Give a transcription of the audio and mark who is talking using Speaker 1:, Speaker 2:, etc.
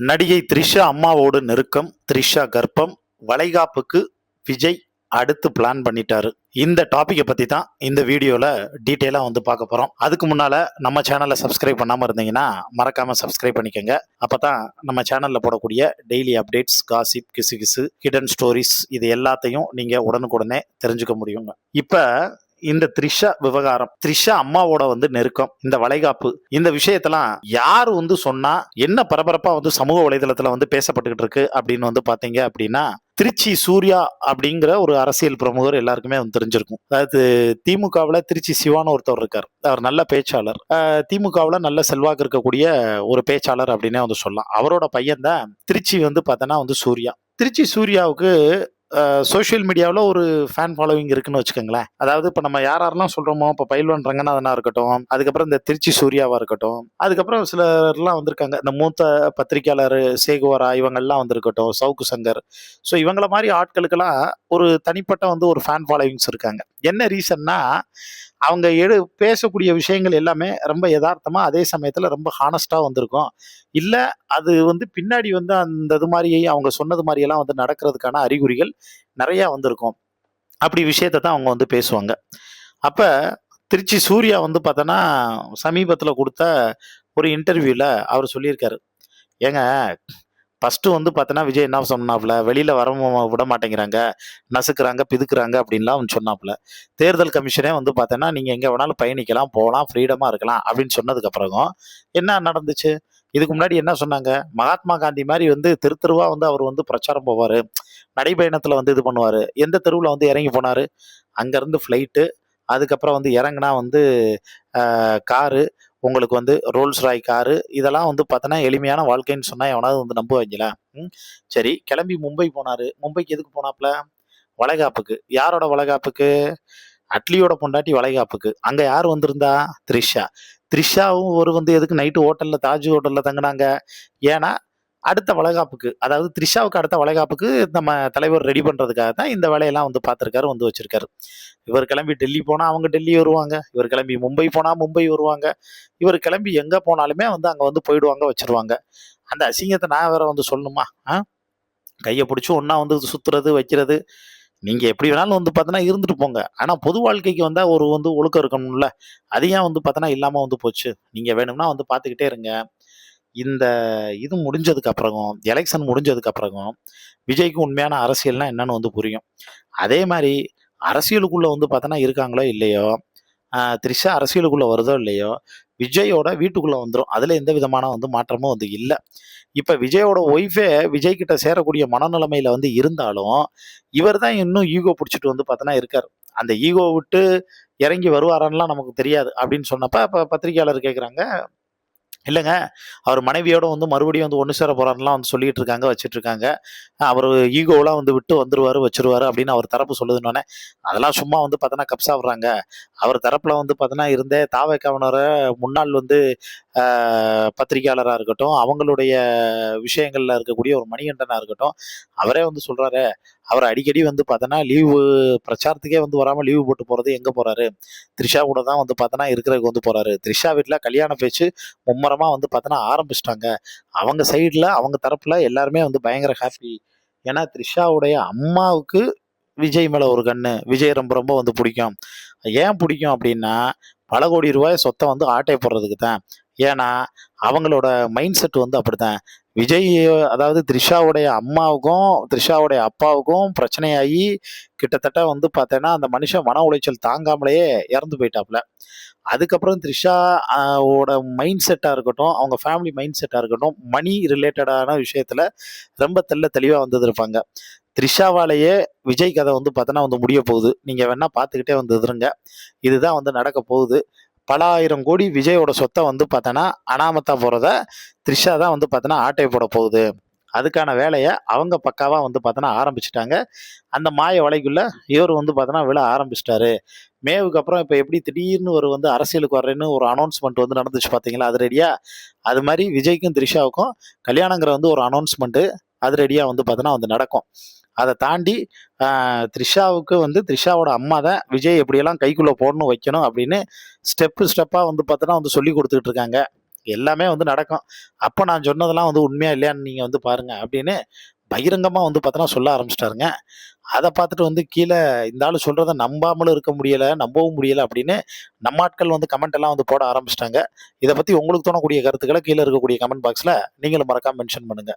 Speaker 1: நடிகை த்ரிஷா அம்மாவோடு நெருக்கம், த்ரிஷா கர்ப்பம், வளைகாப்புக்கு விஜய் அடுத்து பிளான் பண்ணிட்டாரு. இந்த டாபிக்கை பத்தி தான் இந்த வீடியோல டீட்டெயிலா வந்து பார்க்க போறோம். அதுக்கு முன்னால நம்ம சேனலை சப்ஸ்கிரைப் பண்ணாம இருந்தீங்கன்னா மறக்காம சப்ஸ்கிரைப் பண்ணிக்கோங்க. அப்பதான் நம்ம சேனல்ல போடக்கூடிய டெய்லி அப்டேட்ஸ், காசிப், கிசு ஹிடன் ஸ்டோரிஸ் இது எல்லாத்தையும் நீங்க உடனுக்குடனே தெரிஞ்சுக்க முடியுங்க. இப்ப இந்த த்ரிஷா விவகாரம், த்ரிஷா அம்மாவோட வந்து நெருக்கம், இந்த வளைகாப்பு, இந்த விஷயத்தெல்லாம் யார் வந்து சொன்னா என்ன பரபரப்பா வந்து சமூக வலைதளத்துல வந்து பேசப்பட்டுக்கிட்டு இருக்கு அப்படின்னு வந்து பாத்தீங்க அப்படின்னா, திருச்சி சூர்யா அப்படிங்கிற ஒரு அரசியல் பிரமுகர் எல்லாருக்குமே வந்து தெரிஞ்சிருக்கும். அதாவது திமுகவுல திருச்சி சிவான்னு ஒருத்தர் இருக்கார். அவர் நல்ல பேச்சாளர். திமுகவுல நல்ல செல்வாக்கு இருக்கக்கூடிய ஒரு பேச்சாளர் அப்படின்னே வந்து சொல்லலாம். அவரோட பையன் தான் திருச்சி வந்து பார்த்தோன்னா வந்து சூர்யா. திருச்சி சூர்யாவுக்கு சோஷியல் மீடியாவில் ஒரு ஃபேன் ஃபாலோவிங் இருக்குன்னு வச்சுக்கோங்களேன். அதாவது இப்போ நம்ம யாரெல்லாம் சொல்கிறோமோ, இப்போ பயில்வான் ரங்கநாதனா இருக்கட்டும், அதுக்கப்புறம் இந்த திருச்சி சூர்யாவா இருக்கட்டும், அதுக்கப்புறம் சிலர்லாம் வந்திருக்காங்க, இந்த மூத்த பத்திரிகையாளர் சேகுவரா இவங்கெல்லாம் வந்திருக்கட்டும், சவுக்கு சங்கர். ஸோ இவங்கள மாதிரி ஆட்களுக்கெல்லாம் ஒரு தனிப்பட்ட வந்து ஒரு ஃபேன் ஃபாலோவிங்ஸ் இருக்காங்க. என்ன ரீசன்னா, அவங்க பேசக்கூடிய விஷயங்கள் எல்லாமே ரொம்ப யதார்த்தமா, அதே சமயத்தில் ரொம்ப ஹானஸ்டாக வந்திருக்கும். இல்லை அது வந்து பின்னாடி வந்து அந்த இது மாதிரி அவங்க சொன்னது மாதிரியெல்லாம் வந்து நடக்கிறதுக்கான அறிகுறிகள் நிறையா வந்திருக்கும். அப்படி விஷயத்தை தான் அவங்க வந்து பேசுவாங்க. அப்போ திருச்சி சூர்யா வந்து பார்த்தோன்னா சமீபத்தில் கொடுத்த ஒரு இன்டர்வியூவில் அவர் சொல்லியிருக்காரு, ஏங்க ஃபஸ்ட்டு வந்து பார்த்தோன்னா விஜய் என்ன சொன்னாப்புல, வெளியில் வர விட மாட்டேங்கிறாங்க, நசுக்கிறாங்க, பிதுக்குறாங்க அப்படின்லாம் சொன்னாப்புல. தேர்தல் கமிஷனே வந்து பார்த்தோன்னா நீங்கள் எங்கே வேணாலும் பயணிக்கலாம், போகலாம், ஃப்ரீடமாக இருக்கலாம் அப்படின்னு சொன்னதுக்கப்புறம் என்ன நடந்துச்சு? இதுக்கு முன்னாடி என்ன சொன்னாங்க? மகாத்மா காந்தி மாதிரி வந்து தெருவா வந்து அவர் வந்து பிரச்சாரம் போவார், நடைபயணத்தில் வந்து இது பண்ணுவார். எந்த தெருவில் வந்து இறங்கி போனார்? அங்கேருந்து ஃப்ளைட்டு, அதுக்கப்புறம் வந்து இறங்குனா வந்து காரு, உங்களுக்கு வந்து ரோல்ஸ் ராய் காரு, இதெல்லாம் வந்து பார்த்தோன்னா எளிமையான வாழ்க்கைன்னு சொன்னால் எவனாவது வந்து நம்புவாங்களா? சரி, கிளம்பி மும்பை போனார். மும்பைக்கு எதுக்கு போனாப்புல? வளைகாப்புக்கு. யாரோட வளைகாப்புக்கு? அட்லியோட பொண்டாட்டி வளைகாப்புக்கு. அங்க யார் வந்திருந்தா? த்ரிஷா. த்ரிஷாவும் ஒரு வந்து எதுக்கு நைட்டு ஹோட்டல்ல, தாஜ் ஹோட்டல்ல தங்கினாங்க? ஏன்னா அடுத்த வளைகாப்புக்கு, அதாவது த்ரிஷாவுக்கு அடுத்த வளைகாப்புக்கு நம்ம தலைவர் ரெடி பண்றதுக்காக தான் இந்த வேலையெல்லாம் வந்து பார்த்துருக்காரு, வந்து வச்சிருக்காரு. இவர் கிளம்பி டெல்லி போனா அவங்க டெல்லி வருவாங்க, இவர் கிளம்பி மும்பை போனா மும்பை வருவாங்க, இவர் கிளம்பி எங்க போனாலுமே வந்து அங்க வந்து போயிடுவாங்க, வச்சிருவாங்க. அந்த அசிங்கத்தை நான் வேற வந்து சொல்லணுமா? கையை பிடிச்சி ஒன்னா வந்து சுத்துறது, வைக்கிறது, நீங்க எப்படி வேணாலும் வந்து பார்த்தோன்னா இருந்துட்டு போங்க. ஆனா பொது வாழ்க்கைக்கு வந்தா ஒரு வந்து ஒழுக்கம் இருக்கணும்ல. அது ஏன் வந்து பார்த்தோன்னா இல்லாம வந்து போச்சு? நீங்க வேணும்னா வந்து பார்த்துக்கிட்டே இருங்க. இந்த இது முடிஞ்சதுக்கு அப்புறம், எலெக்ஷன் முடிஞ்சதுக்கு அப்புறம் விஜய்க்கு உண்மையான அரசியல்னா என்னன்னு வந்து புரியும். அதே மாரி அரசியலுக்குள்ள வந்து பார்த்தோன்னா இருக்காங்களோ இல்லையோ, த்ரிஷா அரசியலுக்குள்ள வருதோ இல்லையோ, விஜயோட வீட்டுக்குள்ள வந்துரும். அதுல எந்த விதமான வந்து மாற்றமும் வந்து இல்ல. இப்ப விஜயோட ஒய்ஃபே விஜய் கிட்ட சேரக்கூடிய மனநிலைமையில வந்து இருந்தாலும், இவர் தான் இன்னும் ஈகோ புடிச்சிட்டு வந்து பார்த்தோன்னா இருக்காரு. அந்த ஈகோ விட்டு இறங்கி வருவாரான்லாம் நமக்கு தெரியாது அப்படின்னு சொன்னப்ப, அப்ப பத்திரிகையாளர் கேட்குறாங்க, இல்லைங்க, அவர் மனைவியோட வந்து மறுபடியும் வந்து ஒன்று சேர போறாருலாம் வந்து சொல்லிட்டு இருக்காங்க, வச்சுட்டு இருக்காங்க. அவர் ஈகோவெல்லாம் வந்து விட்டு வந்துருவாரு, வச்சிருவாரு அப்படின்னு அவர் தரப்பு சொல்லுதுன்னொன்னே, அதெல்லாம் சும்மா வந்து பார்த்தோன்னா கப்ஸா விடுறாங்க. அவர் தரப்புல வந்து பார்த்தோன்னா இருந்தே தாவேக்காவினர முன்னாள் வந்து பத்திரிகையாளராக இருக்கட்டும், அவங்களுடைய விஷயங்கள்ல இருக்கக்கூடிய ஒரு மணிகண்டனா இருக்கட்டும், அவரே வந்து சொல்றாரு, அவர் அடிக்கடி வந்து பார்த்தோன்னா லீவு பிரச்சாரத்துக்கே வந்து வராமல் லீவு போட்டு போறது எங்க போறாரு? த்ரிஷா கூட தான் வந்து பார்த்தோன்னா இருக்கிறதுக்கு வந்து போறாரு. த்ரிஷா வீட்டில் கல்யாண பேச்சு மும்மரமா வந்து பார்த்தோன்னா ஆரம்பிச்சிட்டாங்க. அவங்க சைடில் அவங்க தரப்புல எல்லாருமே வந்து பயங்கர ஹாப்பி. ஏன்னா த்ரிஷாவுடைய அம்மாவுக்கு விஜய் மேல ஒரு கண்ணு. விஜய் ரொம்ப ரொம்ப வந்து பிடிக்கும். ஏன் பிடிக்கும் அப்படின்னா, பல கோடி ரூபாய் சொத்தை வந்து ஆட்டை போடுறதுக்கு தான். ஏன்னா அவங்களோட மைண்ட் செட் வந்து அப்படித்தான். விஜய், அதாவது த்ரிஷாவுடைய அம்மாவுக்கும் த்ரிஷாவுடைய அப்பாவுக்கும் பிரச்சனையாகி கிட்டத்தட்ட வந்து பார்த்தேன்னா அந்த மனுஷன் மன உளைச்சல் தாங்காமலேயே இறந்து போயிட்டாப்புல. அதுக்கப்புறம் த்ரிஷா ஓட மைண்ட் செட்டாக இருக்கட்டும், அவங்க ஃபேமிலி மைண்ட் செட்டாக இருக்கட்டும், மணி ரிலேட்டடான விஷயத்தில் ரொம்ப தெளிவாக வந்திருப்பாங்க. த்ரிஷாவாலேயே விஜய் கதை வந்து பார்த்தோன்னா வந்து முடிய போகுது. நீங்கள் வேணா பார்த்துக்கிட்டே வந்து இருங்க. இதுதான் வந்து நடக்க போகுது. பல ஆயிரம் கோடி விஜயோட சொத்தை வந்து பார்த்தோன்னா அனாமத்தா போகிறத த்ரிஷா தான் வந்து பார்த்தோன்னா ஆட்டை போட போகுது. அதுக்கான வேலையை அவங்க பக்காவாக வந்து பார்த்தோன்னா ஆரம்பிச்சிட்டாங்க. அந்த மாய வலைக்குள்ள இவர் வந்து பார்த்தோன்னா விழ ஆரம்பிச்சிட்டாரு. மேவுக்கு அப்புறம் இப்போ எப்படி திடீர்னு ஒரு வந்து அரசியலுக்கு வர்றேன்னு ஒரு அனௌன்ஸ்மெண்ட் வந்து நடந்துச்சு பார்த்தீங்களா, அது ரெடியா? அது மாதிரி விஜய்க்கும் த்ரிஷாவுக்கும் கல்யாணங்கிற வந்து ஒரு அனௌன்ஸ்மெண்ட்டு அது ரெடியாக வந்து பார்த்தோன்னா வந்து நடக்கும். அதை தாண்டி த்ரிஷாவுக்கு வந்து த்ரிஷாவோட அம்மா தான் விஜய் எப்படியெல்லாம் கைக்குள்ளே போடணும், வைக்கணும் அப்படின்னு ஸ்டெப்பாக வந்து பார்த்தோன்னா வந்து சொல்லி கொடுத்துக்கிட்டு இருக்காங்க. எல்லாமே வந்து நடக்கும். அப்ப நான் சொன்னதெல்லாம் வந்து உண்மையா இல்லையான்னு நீங்க வந்து பாருங்க அப்படின்னு பகிரங்கமா வந்து பார்த்தோன்னா சொல்ல ஆரம்பிச்சுட்டாருங்க. அத பார்த்துட்டு வந்து கீழ இந்த ஆளு சொல்றத நம்பாமலும் இருக்க முடியல, நம்பவும் முடியல அப்படின்னு நம்ம ஆட்கள் வந்து கமெண்ட் எல்லாம் வந்து போட ஆரம்பிச்சுட்டாங்க. இத பத்தி உங்களுக்கு தோணக்கூடிய கருத்துக்கள கீழ இருக்கக்கூடிய கமெண்ட் பாக்ஸ்ல நீங்களும் மறக்காம மென்ஷன் பண்ணுங்க.